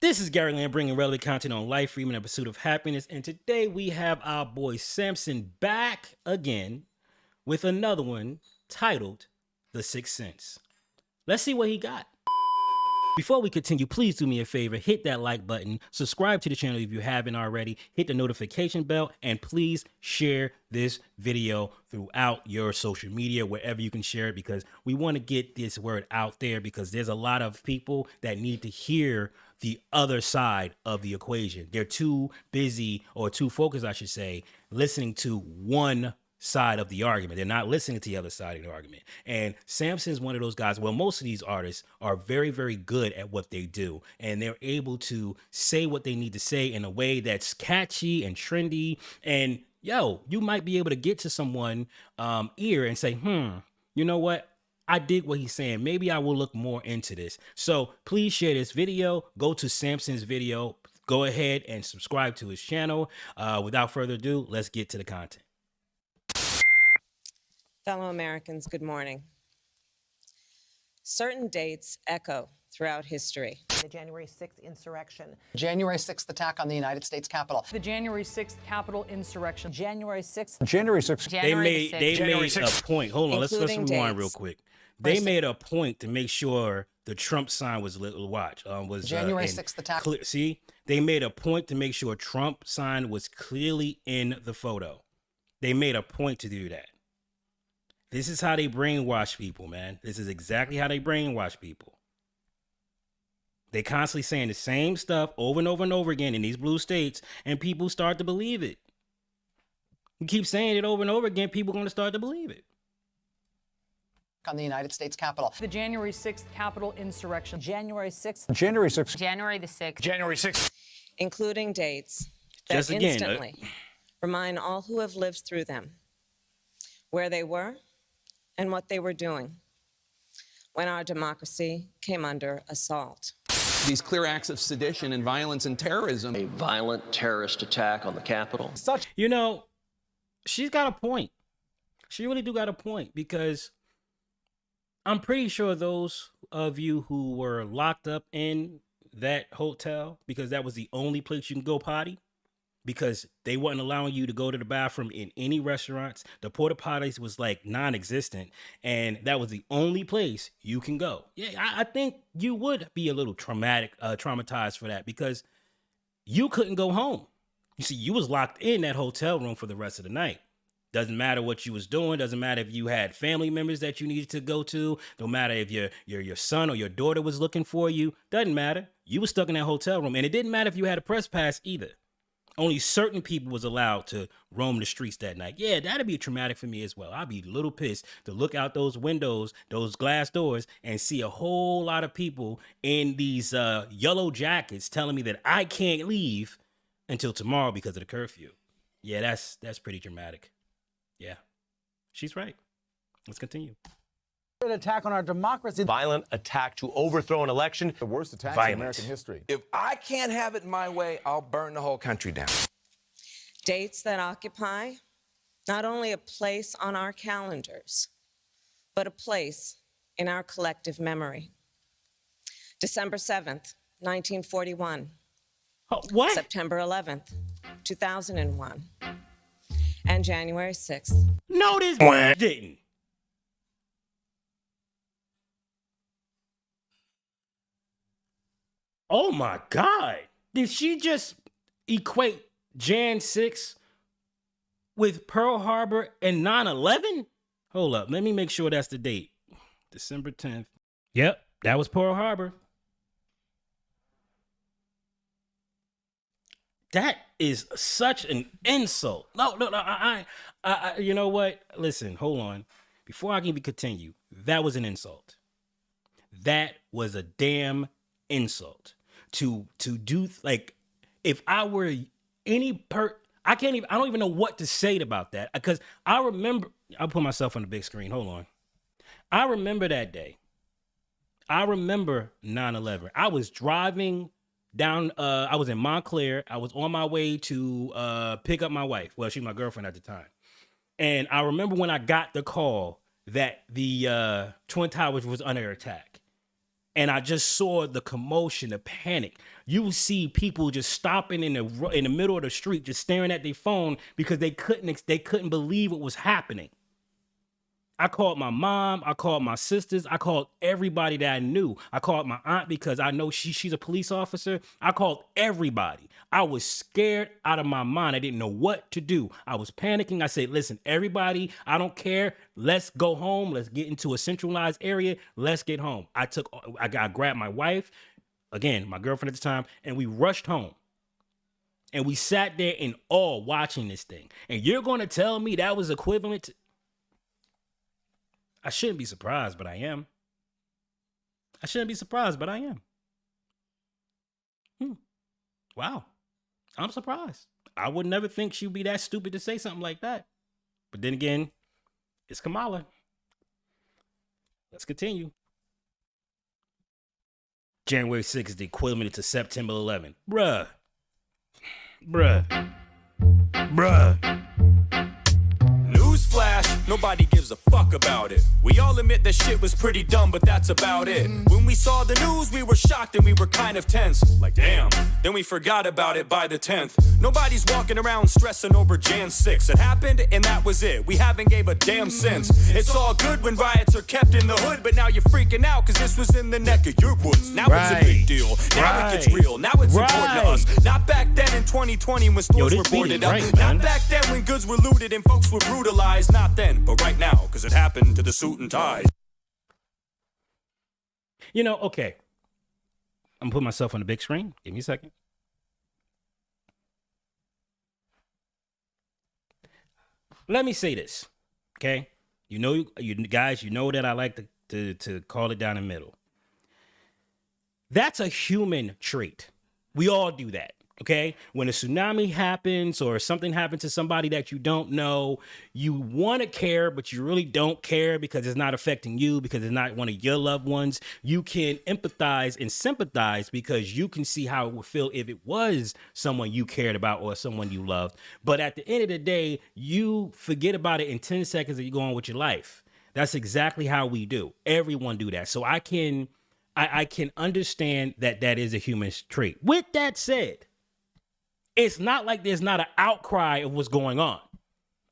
This is Gary Lamb bringing relevant content on life, freedom, and the pursuit of happiness. And today we have our boy Samson back again with another one titled The Sixth Sense. Let's see what he got. Before we continue, please do me a favor, hit that like button, subscribe to the channel if you haven't already, hit the notification bell, and please share this video throughout your social media, wherever you can share it, because we want to get this word out there, because there's a lot of people that need to hear the other side of the equation. They're too busy, or too focused, I should say, listening to one side of the argument. They're not listening to the other side of the argument. And Samson's one of those guys. Well, most of these artists are very, very good at what they do, and they're able to say what they need to say in a way that's catchy and trendy. And yo, you might be able to get to someone ear and say, you know what? I dig what he's saying. Maybe I will look more into this. So please share this video. Go to Samson's video. Go ahead and subscribe to his channel. Without further ado, let's get to the content. Fellow Americans, good morning. Certain dates echo throughout history. The January 6th insurrection. January 6th attack on the United States Capitol. The January 6th Capitol insurrection. January 6th. January 6th. They made a point. Hold on, let's rewind real quick. They made a point to make sure the Trump sign was lit. Watch was January 6th attack. See, they made a point to make sure Trump sign was clearly in the photo. They made a point to do that. This is how they brainwash people, man. This is exactly how they brainwash people. They constantly saying the same stuff over and over and over again in these blue states, and people start to believe it. You keep saying it over and over again, people are going to start to believe it. On the United States Capitol. The January 6th Capitol insurrection. January 6th. January 6th. January the 6th. January 6th. Including dates that Just again, instantly remind all who have lived through them where they were and what they were doing when our democracy came under assault. These clear acts of sedition and violence and terrorism. A violent terrorist attack on the Capitol. You know, she's got a point. She really do got a point, because I'm pretty sure those of you who were locked up in that hotel, because that was the only place you can go potty, because they wasn't allowing you to go to the bathroom in any restaurants. The porta potties was like non-existent, and that was the only place you can go. Yeah, I think you would be a little traumatized for that, because you couldn't go home. You see, you was locked in that hotel room for the rest of the night. Doesn't matter what you was doing. Doesn't matter if you had family members that you needed to go to. Don't matter if your son or your daughter was looking for you. Doesn't matter. You was stuck in that hotel room, and it didn't matter if you had a press pass either. Only certain people was allowed to roam the streets that night. Yeah, that'd be traumatic for me as well. I'd be a little pissed to look out those windows, those glass doors, and see a whole lot of people in these yellow jackets telling me that I can't leave until tomorrow because of the curfew. Yeah, that's pretty dramatic. Yeah, she's right. Let's continue. An attack on our democracy. Violent attack to overthrow an election. The worst attack in American history. If I can't have it my way, I'll burn the whole country down. Dates that occupy not only a place on our calendars, but a place in our collective memory. December 7th, 1941. What? September 11th, 2001. And January 6th. No, this didn't. Oh my God. Did she just equate Jan 6 with Pearl Harbor and 9/11? Hold up. Let me make sure that's the date. December 10th. Yep, that was Pearl Harbor. That is such an insult. No, you know what? Listen, hold on. Before I can even continue, that was an insult. That was a damn insult. To do, like, if I were I don't even know what to say about that, because I remember, I'll put myself on the big screen. Hold on. I remember that day. I remember 9/11. I was driving down, I was in Montclair. I was on my way to pick up my wife. Well, she was my girlfriend at the time. And I remember when I got the call that the Twin Towers was under attack. And I just saw the commotion, the panic. You see people just stopping in the middle of the street, just staring at their phone because they couldn't believe what was happening. I called my mom, I called my sisters, I called everybody that I knew. I called my aunt because I know she's a police officer. I called everybody. I was scared out of my mind. I didn't know what to do. I was panicking. I said, listen, everybody, I don't care. Let's go home. Let's get into a centralized area. Let's get home. I grabbed my wife, again, my girlfriend at the time, and we rushed home. And we sat there in awe watching this thing. And you're going to tell me that was equivalent to... I shouldn't be surprised, but I am. I shouldn't be surprised, but I am. Wow. I'm surprised. I would never think she'd be that stupid to say something like that. But then again, it's Kamala. Let's continue. January 6th is the equivalent to September 11th. Bruh. Newsflash, nobody gives a fuck about it. We all admit that shit was pretty dumb, but that's about it. When we saw the news, we were shocked and we were kind of tense. Like, damn. Then we forgot about it by the 10th. Nobody's walking around stressing over Jan 6. It happened and that was it. We haven't gave a damn since. It's all good when riots are kept in the hood, but now you're freaking out because this was in the neck of your woods. Now it's a big deal. Now it gets real. Now it's important to us. Not back then in 2020 when stores were boarded up. Not back then when goods were looted and folks were brutalized. Not then, but right now, because it happened to the suit and ties. You know, okay. I'm putting myself on the big screen. Give me a second. Let me say this, okay? You guys, you know that I like to call it down the middle. That's a human trait. We all do that. Okay, when a tsunami happens or something happens to somebody that you don't know, you want to care, but you really don't care because it's not affecting you, because it's not one of your loved ones. You can empathize and sympathize because you can see how it would feel if it was someone you cared about or someone you loved. But at the end of the day, you forget about it in 10 seconds and you go on with your life. That's exactly how we do. Everyone do that. So I can understand that is a human trait. With that said, it's not like there's not an outcry of what's going on,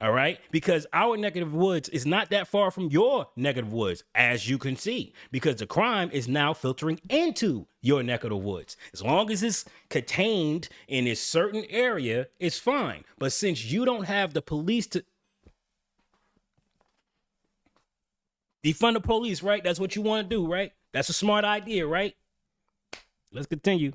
all right? Because our neck of the woods is not that far from your neck of the woods, as you can see, because the crime is now filtering into your neck of the woods. As long as it's contained in a certain area, it's fine. But since you don't have the police to defund the police, right? That's what you want to do, right? That's a smart idea, right? Let's continue.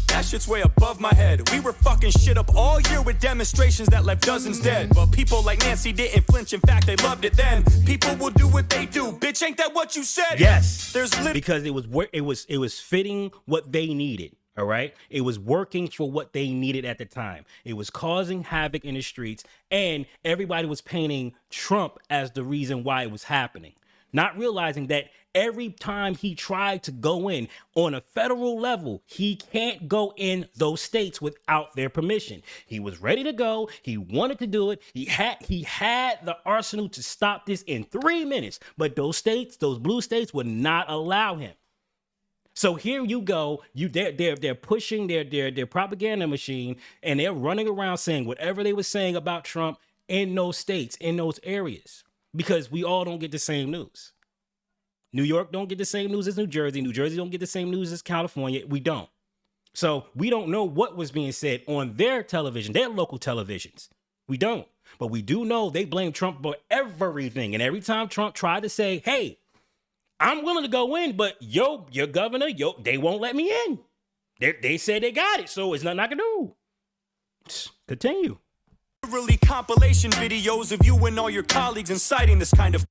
That shit's way above my head. We were fucking shit up all year with demonstrations that left dozens dead. But people like Nancy didn't flinch. In fact, they loved it then. People will do what they do. Bitch, ain't that what you said? Yes. Because it was fitting what they needed. All right. It was working for what they needed at the time. It was causing havoc in the streets, and everybody was painting Trump as the reason why it was happening. Not realizing that every time he tried to go in on a federal level, he can't go in those states without their permission. He was ready to go. He wanted to do it. He had the arsenal to stop this in 3 minutes, but those states, those blue states, would not allow him. So here you go. They're pushing their propaganda machine, and they're running around saying whatever they were saying about Trump in those states, in those areas. Because we all don't get the same news. New York don't get the same news as New Jersey. New Jersey don't get the same news as California. We don't. So we don't know what was being said on their television, their local televisions. We don't. But we do know they blame Trump for everything. And every time Trump tried to say, hey, I'm willing to go in, but your governor, they won't let me in. They said they got it, so it's nothing I can do. Continue. Literally compilation videos of you and all your colleagues inciting this kind of.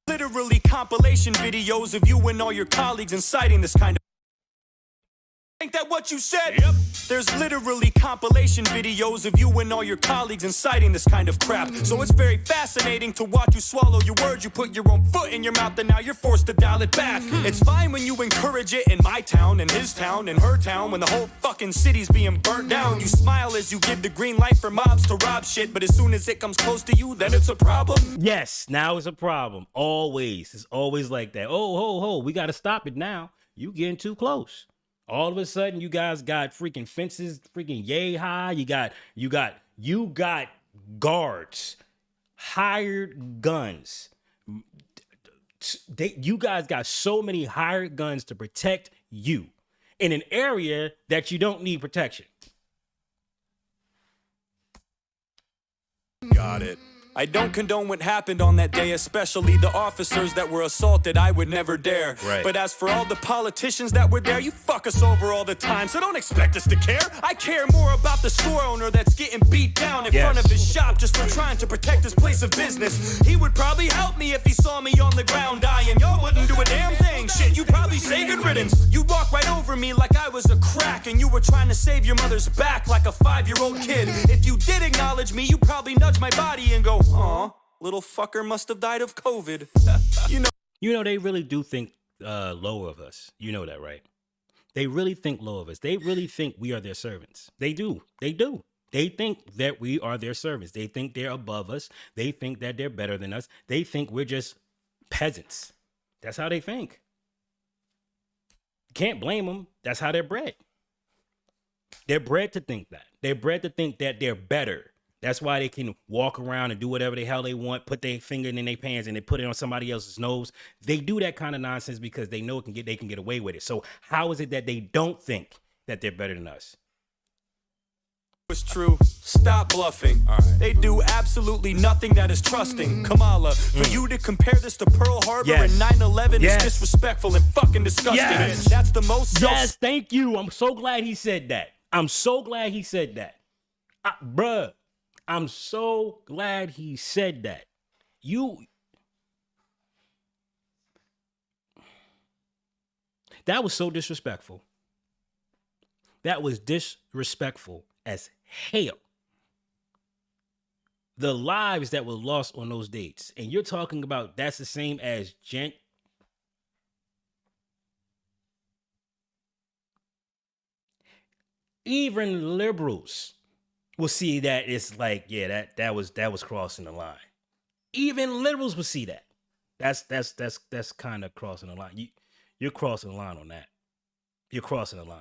Literally compilation videos of you and all your colleagues inciting this kind of. Ain't that what you said? Yep. There's literally compilation videos of you and all your colleagues inciting this kind of crap. So it's very fascinating to watch you swallow your words. You put your own foot in your mouth and now you're forced to dial it back. It's fine when you encourage it in my town, in his town, in her town, when the whole fucking city's being burnt down. You smile as you give the green light for mobs to rob shit, but as soon as it comes close to you, then it's a problem. Yes, now it's a problem. Always. It's always like that. Oh, ho, ho, we got to stop it now. You getting too close. All of a sudden, you guys got freaking fences, freaking yay high. You got guards, hired guns. You guys got so many hired guns to protect you in an area that you don't need protection. Got it. I don't condone what happened on that day, especially the officers that were assaulted. I would never dare. Right. But as for all the politicians that were there, you fuck us over all the time, so don't expect us to care. I care more about the store owner that's getting beat down in front of his shop just for trying to protect his place of business. He would probably help me if he saw me on the ground dying. Y'all wouldn't do a damn thing. Shit, you'd probably say good riddance. You'd walk right over me like I was a crack, and you were trying to save your mother's back like a 5-year-old kid. If you did acknowledge me, you'd probably nudge my body and go, aw, little fucker must have died of COVID. You know, they really do think lower of us. You know that, right? They really think low of us. They really think we are their servants. They do. They do. They think that we are their servants. They think they're above us. They think that they're better than us. They think we're just peasants. That's how they think. Can't blame them. That's how they're bred. They're bred to think that. They're bred to think that they're better. That's why they can walk around and do whatever the hell they want, put their finger in their pants and they put it on somebody else's nose. They do that kind of nonsense because they know they can get away with it. So how is it that they don't think that they're better than us? It's true. Stop bluffing. They do absolutely nothing that is trusting. Kamala, for you to compare this to Pearl Harbor and 9/11 is disrespectful and fucking disgusting. Yes. That's the most Yes, thank you. I'm so glad he said that. I'm so glad he said that. Bruh, I'm so glad he said that. That was so disrespectful. That was disrespectful as hell. The lives that were lost on those dates. And you're talking about that's the same as even liberals will see that it's like, yeah, that was crossing the line. Even liberals will see that. That's kind of crossing the line. You're crossing the line on that. You're crossing the line.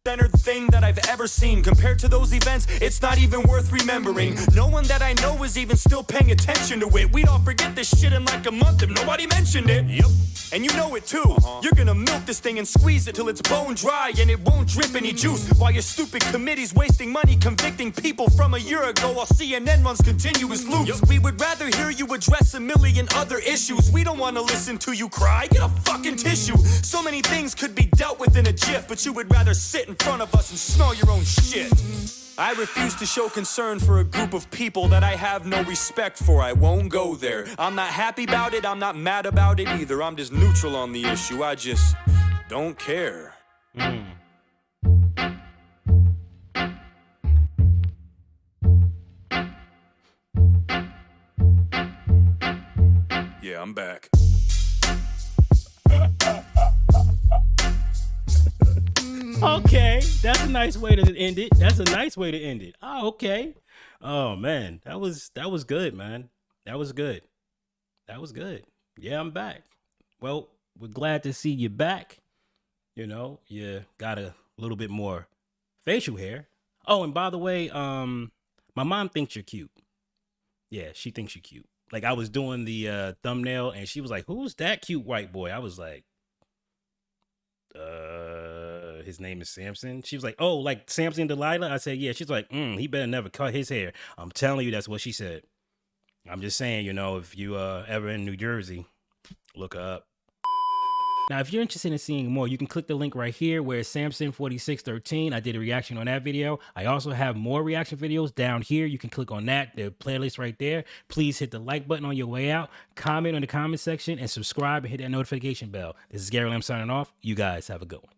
Centered thing that I've ever seen. Compared to those events, it's not even worth remembering. No one that I know is even still paying attention to it. We'd all forget this shit in like a month if nobody mentioned it. Yep. And you know it too. You're gonna milk this thing and squeeze it till it's bone dry and it won't drip any juice. While your stupid committee's wasting money convicting people from a year ago while CNN runs continuous loops. Yep. We would rather hear you address a million other issues. We don't want to listen to you cry. Get a fucking tissue. So many things could be dealt with in a jiff, but you would rather sit in front of us and smell your own shit. I refuse to show concern for a group of people that I have no respect for. I won't go there. I'm not happy about it. I'm not mad about it either. I'm just neutral on the issue. I just don't care. Yeah, I'm back. Okay, that's a nice way to end it. That's a nice way to end it. Oh, okay. Oh man, that was good, man. That was good. That was good. Yeah, I'm back. Well, we're glad to see you back. You know, you got a little bit more facial hair. Oh, and by the way, my mom thinks you're cute. Yeah, she thinks you're cute. Like I was doing the thumbnail and she was like, "Who's that cute white boy?" I was like, his name is Samson. She was like, "Oh, like Samson Delilah?" I said, "Yeah." She's like, "He better never cut his hair." I'm telling you, that's what she said. I'm just saying, you know, if you ever in New Jersey, look her up. Now, if you're interested in seeing more, you can click the link right here where it's Samson 4613. I did a reaction on that video. I also have more reaction videos down here. You can click on that, the playlist right there. Please hit the like button on your way out, comment on the comment section, and subscribe and hit that notification bell. This is Gary Lamb signing off. You guys have a good one.